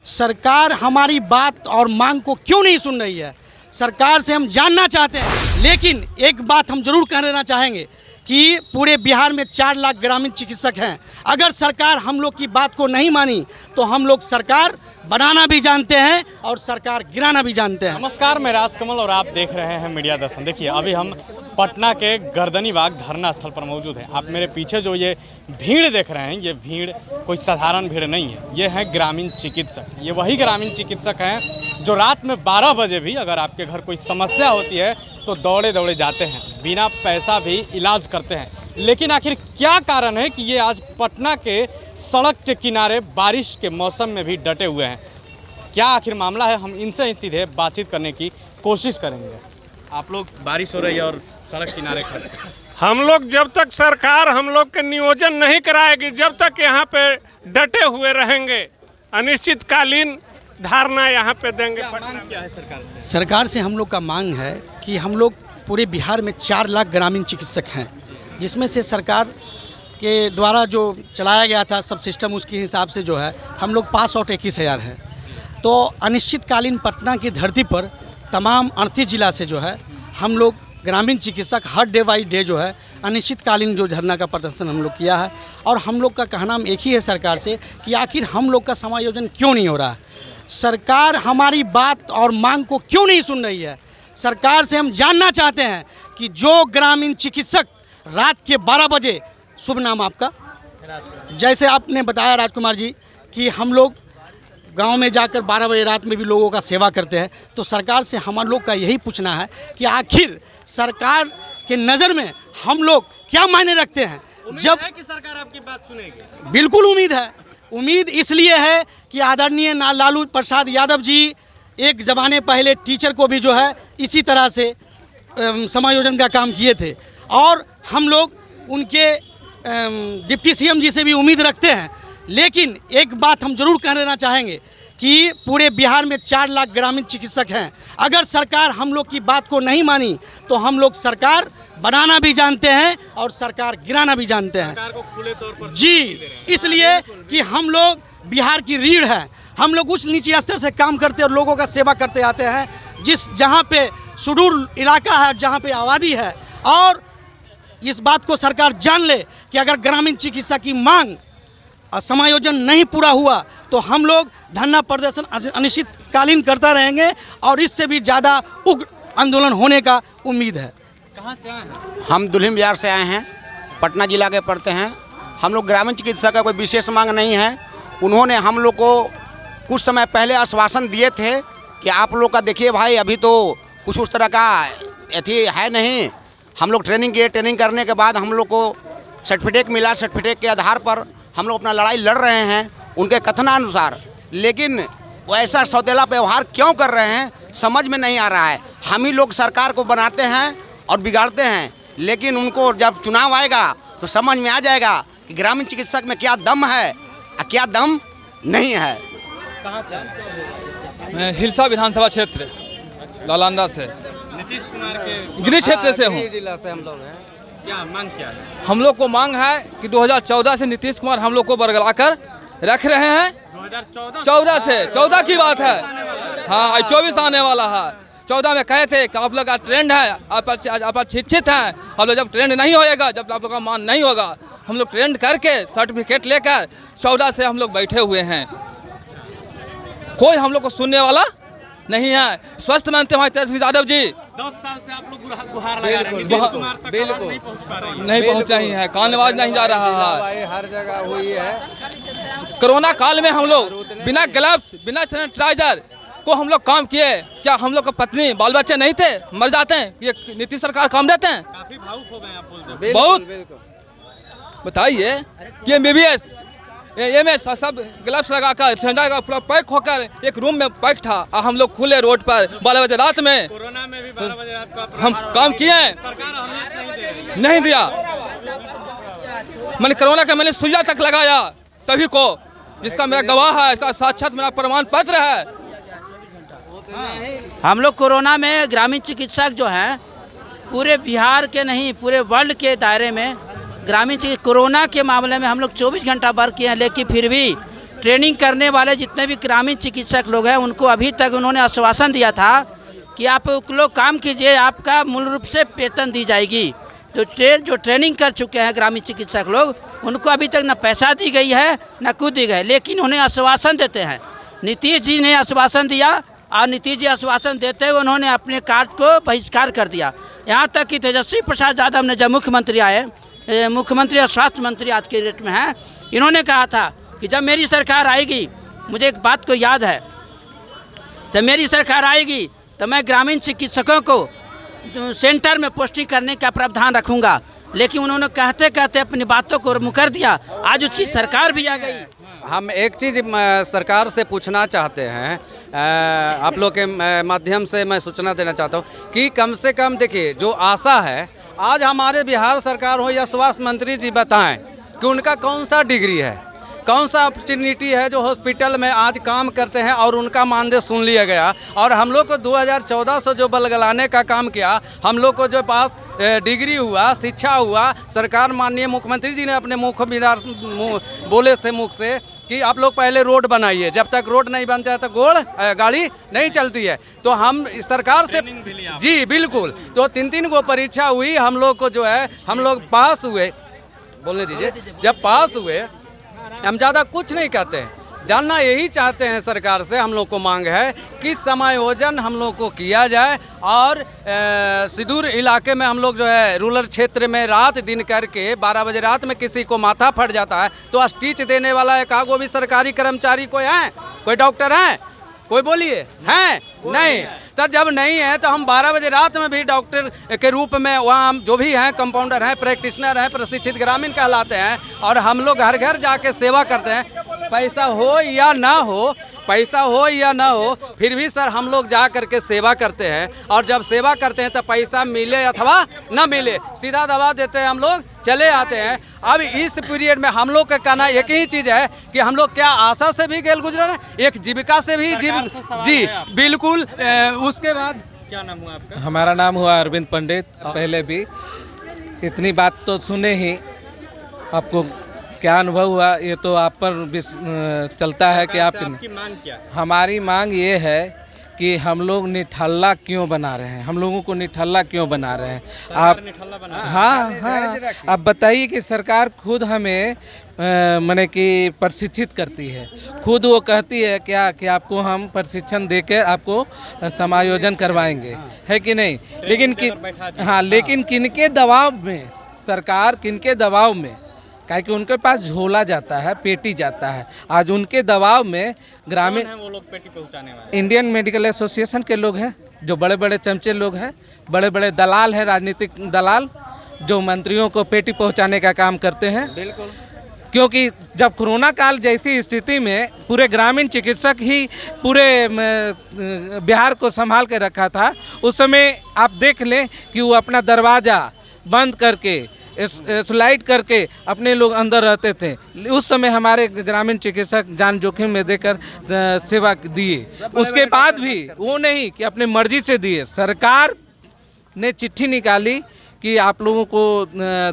सरकार हमारी बात और मांग को क्यों नहीं सुन रही है। सरकार से हम जानना चाहते हैं। लेकिन एक बात हम जरूर कह देना चाहेंगे कि पूरे बिहार में 4 लाख ग्रामीण चिकित्सक हैं। अगर सरकार हम लोग की बात को नहीं मानी तो हम लोग सरकार बनाना भी जानते हैं और सरकार गिराना भी जानते हैं। नमस्कार, मैं राजकमल और आप देख रहे हैं मीडिया दर्शन। देखिए, अभी हम पटना के गर्दनीबाग धरना स्थल पर मौजूद हैं। आप मेरे पीछे जो ये भीड़ देख रहे हैं, ये भीड़ कोई साधारण भीड़ नहीं है। ये है ग्रामीण चिकित्सक। ये वही ग्रामीण चिकित्सक हैं जो रात में 12 बजे भी अगर आपके घर कोई समस्या होती है तो दौड़े दौड़े जाते हैं, बिना पैसा भी इलाज करते हैं। लेकिन आखिर क्या कारण है कि ये आज पटना के सड़क के किनारे बारिश के मौसम में भी डटे हुए हैं? क्या आखिर मामला है, हम इनसे ही सीधे बातचीत करने की कोशिश करेंगे। आप लोग बारिश हो रही है और सड़क किनारे खड़े। हम लोग जब तक सरकार हम लोग के नियोजन नहीं कराएगी, जब तक यहाँ पे डटे हुए रहेंगे, अनिश्चितकालीन धारणा यहाँ पे देंगे। क्या है सरकार से? सरकार से हम लोग का मांग है कि हम लोग पूरे बिहार में 4 लाख ग्रामीण चिकित्सक हैं, जिसमें से सरकार के द्वारा जो चलाया गया था सब सिस्टम, उसके हिसाब से जो है हम लोग पास आउट 21,000 हैं। तो अनिश्चितकालीन पटना की धरती पर तमाम 38 जिला से जो है हम लोग ग्रामीण चिकित्सक हर डे बाई डे जो है अनिश्चितकालीन जो धरना का प्रदर्शन हम लोग किया है। और हम लोग का कहना एक ही है सरकार से कि आखिर हम लोग का समायोजन क्यों नहीं हो रहा है। सरकार हमारी बात और मांग को क्यों नहीं सुन रही है। सरकार से हम जानना चाहते हैं कि जो ग्रामीण चिकित्सक रात के 12 बजे, शुभ नाम आपका? जैसे आपने बताया राजकुमार जी कि हम लोग गांव में जाकर 12 बजे रात में भी लोगों का सेवा करते हैं, तो सरकार से हम लोग का यही पूछना है कि आखिर सरकार के नज़र में हम लोग क्या मायने रखते हैं। जब है कि सरकार आपकी बात सुनेगी? बिल्कुल उम्मीद है। उम्मीद इसलिए है कि आदरणीय लालू प्रसाद यादव जी एक ज़माने पहले टीचर को भी जो है इसी तरह से समायोजन का काम किए थे, और हम लोग उनके डिप्टी सीएम जी से भी उम्मीद रखते हैं। लेकिन एक बात हम जरूर कह देना चाहेंगे कि पूरे बिहार में 4 लाख ग्रामीण चिकित्सक हैं। अगर सरकार हम लोग की बात को नहीं मानी तो हम लोग सरकार बनाना भी जानते हैं और सरकार गिराना भी जानते हैं। सरकार को खुले तौर पर जी, इसलिए कि हम लोग बिहार की रीढ़ है। हम लोग उस नीचे स्तर से काम करते और लोगों का सेवा करते आते हैं, जहाँ पे सुदूर इलाका है, जहाँ पे आबादी है। और इस बात को सरकार जान ले कि अगर ग्रामीण चिकित्सा की मांग समायोजन नहीं पूरा हुआ तो हम लोग धरना प्रदर्शन अनिश्चितकालीन करता रहेंगे और इससे भी ज़्यादा उग्र आंदोलन होने का उम्मीद है। कहाँ से आए हैं? हम दुल्हिन बिहार से आए हैं, पटना जिला के पड़ते हैं। हम लोग ग्रामीण चिकित्सा का कोई विशेष मांग नहीं है। उन्होंने हम लोग को कुछ समय पहले आश्वासन दिए थे कि आप लोग का देखिए भाई, अभी तो कुछ उस तरह का अथी है नहीं। हम लोग ट्रेनिंग किए, ट्रेनिंग करने के बाद हम लोग को सर्टिफिकेट मिला। सर्टिफिकेट के आधार पर हम लोग अपना लड़ाई लड़ रहे हैं उनके कथनानुसार। लेकिन वो ऐसा सौतेला व्यवहार क्यों कर रहे हैं समझ में नहीं आ रहा है। हम ही लोग सरकार को बनाते हैं और बिगाड़ते हैं, लेकिन उनको जब चुनाव आएगा तो समझ में आ जाएगा कि ग्रामीण चिकित्सक में क्या दम है और क्या दम नहीं है। कहाँ से आए? मैं हिलसा विधानसभा क्षेत्र नालंदा से, नीतीश कुमार के गृह क्षेत्र से हूँ। जिला से हम लोग हैं। क्या मांग क्या है? हम लोग को मांग है कि 2014 से नीतीश कुमार हम लोग को बरगला कर रख रहे हैं। 2014 से 14 की बात है। हाँ, 24 आने वाला है। 14 में कहे थे कि आप लोग का ट्रेंड है, आप शिक्षित हैं। आप लोग जब ट्रेंड नहीं होएगा, जब आप लोग का मान नहीं होगा, हम लोग ट्रेंड करके सर्टिफिकेट लेकर 14 से हम लोग बैठे हुए हैं। कोई हम लोग को सुनने वाला नहीं है। स्वस्थ मानते हैं तेजस्वी यादव जी। 10 साल से आप लोग गुहार लगा रहे हैं। नीतीश कुमार तक आवाज नहीं पहुंच पा रही है। नहीं पहुँच रही है, कान आवाज नहीं जा रहा है। हर जगह हुई है। कोरोना काल में हम लोग बिना ग्लव्स, बिना सैनिटाइजर को हम लोग काम किए। क्या हम लोग का पत्नी बाल बच्चे नहीं थे, मर जाते हैं? ये नीतीश सरकार काम देते हैं? काफी भावुक हो गए आप बोलते हैं। बहुत। बताइए कि MBBS MS सब ग्लव्स लगाकर सैनिटाइजर पूरा पैक होकर एक रूम में पैक था, और हम लोग खुले रोड पर 12 बजे रात में कोरोना में भी 12 बजे रात को हम काम किए हैं। सरकार अहमियत नहीं दे रही है। नहीं दिया। मैंने कोरोना का मैंने सुइया तक लगाया सभी को, जिसका मेरा गवाह है, इसका साक्षात मेरा प्रमाण पत्र है। हम लोग कोरोना में ग्रामीण चिकित्सक जो हैं, पूरे बिहार के नहीं पूरे वर्ल्ड के दायरे में ग्रामीण चिकित्सा कोरोना के मामले में हम लोग 24 घंटा वर्क किए हैं, लेकिन फिर भी ट्रेनिंग करने वाले जितने भी ग्रामीण चिकित्सक लोग हैं उनको अभी तक उन्होंने आश्वासन दिया था कि आप लोग काम कीजिए, आपका मूल रूप से वेतन दी जाएगी। जो ट्रेनिंग कर चुके हैं ग्रामीण चिकित्सक लोग उनको अभी तक न पैसा दी गई है न कुछ दी गई, लेकिन उन्हें आश्वासन देते हैं। नीतीश जी ने आश्वासन दिया और नीतीश जी आश्वासन देते हुए उन्होंने अपने कार्य को बहिष्कार कर दिया। यहाँ तक कि तेजस्वी प्रसाद यादव ने जब मुख्यमंत्री आए, मुख्यमंत्री और स्वास्थ्य मंत्री आज के डेट में हैं, इन्होंने कहा था कि जब मेरी सरकार आएगी, मुझे एक बात को याद है, जब मेरी सरकार आएगी तो मैं ग्रामीण चिकित्सकों को सेंटर में पोस्टिंग करने का प्रावधान रखूंगा। लेकिन उन्होंने कहते कहते अपनी बातों को मुकर दिया। आज उसकी सरकार भी आ गई। हम एक चीज़ सरकार से पूछना चाहते हैं, आप लोग के माध्यम से मैं सूचना देना चाहता हूँ कि कम से कम देखिए जो आशा है, आज हमारे बिहार सरकार हो या स्वास्थ्य मंत्री जी बताएं कि उनका कौन सा डिग्री है, कौन सा अपॉर्चुनिटी है जो हॉस्पिटल में आज काम करते हैं और उनका मानदेय सुन लिया गया। और हम लोग को 2014 से जो बलगलाने का काम किया, हम लोग को जो पास डिग्री हुआ, शिक्षा हुआ, सरकार माननीय मुख्यमंत्री जी ने अपने बोले थे मुख से कि आप लोग पहले रोड बनाइए, जब तक रोड नहीं बनता है तो गाड़ी नहीं चलती है। तो हम सरकार से जी बिल्कुल, तो 3 गो परीक्षा हुई, हम लोग को जो है हम लोग पास हुए, बोलने दीजिए, जब पास हुए हम ज़्यादा कुछ नहीं कहते हैं। जानना यही चाहते हैं सरकार से, हम लोग को मांग है कि समायोजन हम लोग को किया जाए और सुदूर इलाके में हम लोग जो है रूरल क्षेत्र में रात दिन करके 12 बजे रात में किसी को माथा फट जाता है तो स्टिच देने वाला एक आगो भी सरकारी कर्मचारी कोई है, कोई डॉक्टर हैं, कोई बोलिए हैं नहीं। तो जब नहीं है तो हम 12 बजे रात में भी डॉक्टर के रूप में वहाँ हम जो भी हैं, कंपाउंडर हैं, प्रैक्टिशनर हैं, प्रशिक्षित ग्रामीण कहलाते हैं और हम लोग घर घर जाके सेवा करते हैं। पैसा हो या ना हो, पैसा हो या ना हो, फिर भी सर हम लोग जा करके सेवा करते हैं और जब सेवा करते हैं तो पैसा मिले अथवा ना मिले, सीधा दवा देते हैं, हम लोग चले आते हैं। अब इस पीरियड में हम लोग का कहना एक ही चीज़ है कि हम लोग क्या आशा से भी गेल गुजर हैं, एक जीविका से भी जी बिल्कुल। उसके बाद क्या नाम हुआ आपका? हमारा नाम हुआ अरविंद पंडित। पहले भी इतनी बात तो सुने ही, आपको क्या अनुभव हुआ ये तो आप पर चलता है कि आपकी मांग क्या है? हमारी मांग ये है कि हम लोग निठल्ला क्यों बना रहे हैं, हम लोगों को निठल्ला क्यों बना रहे हैं आप? निठल्ला बना? हाँ, आप बताइए कि सरकार खुद हमें माने कि प्रशिक्षित करती है, खुद वो कहती है क्या कि आपको हम प्रशिक्षण देकर आपको समायोजन करवाएंगे, है कि नहीं? लेकिन किनके दबाव में सरकार, किनके दबाव में, काहे कि उनके पास झोला जाता है, पेटी जाता है। आज उनके दबाव में ग्रामीण वो लोग पेटी पहुंचाने वाले इंडियन मेडिकल एसोसिएशन के लोग हैं, जो बड़े बड़े चमचे लोग हैं, बड़े बड़े दलाल हैं, राजनीतिक दलाल, जो मंत्रियों को पेटी पहुंचाने का काम करते हैं। बिल्कुल, क्योंकि जब कोरोना काल जैसी स्थिति में पूरे ग्रामीण चिकित्सक ही पूरे बिहार को संभाल के रखा था, उस समय आप देख लें कि वो अपना दरवाज़ा बंद करके स्लाइड करके अपने लोग अंदर रहते थे। उस समय हमारे ग्रामीण चिकित्सक जान जोखिम में देकर सेवा दिए। उसके बाद भी वो नहीं कि अपने मर्जी से दिए, सरकार ने चिट्ठी निकाली कि आप लोगों को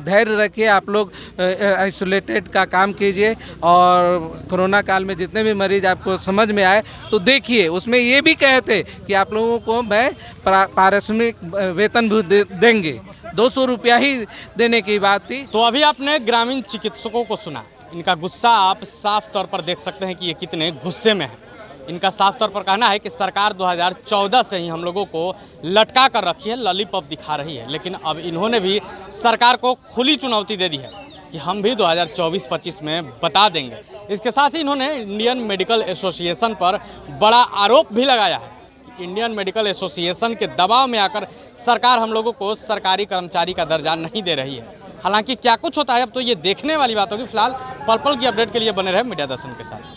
धैर्य रखिए, आप लोग आइसोलेटेड का काम कीजिए और कोरोना काल में जितने भी मरीज आपको समझ में आए तो देखिए। उसमें ये भी कहते कि आप लोगों को मैं पारिश्रमिक वेतन भी देंगे, 200 रुपया ही देने की बात थी। तो अभी आपने ग्रामीण चिकित्सकों को सुना, इनका गुस्सा आप साफ तौर पर देख सकते हैं कि ये कितने गुस्से में है। इनका साफ तौर पर कहना है कि सरकार 2014 से ही हम लोगों को लटका कर रखी है, लॉलीपॉप दिखा रही है, लेकिन अब इन्होंने भी सरकार को खुली चुनौती दे दी है कि हम भी 2024-25 में बता देंगे। इसके साथ ही इन्होंने इंडियन मेडिकल एसोसिएशन पर बड़ा आरोप भी लगाया है कि इंडियन मेडिकल एसोसिएशन के दबाव में आकर सरकार हम लोगों को सरकारी कर्मचारी का दर्जा नहीं दे रही है। हालांकि क्या कुछ होता है अब तो ये देखने वाली बात होगी। फिलहाल पल पल की अपडेट के लिए बने रहे मीडिया दर्शन के साथ।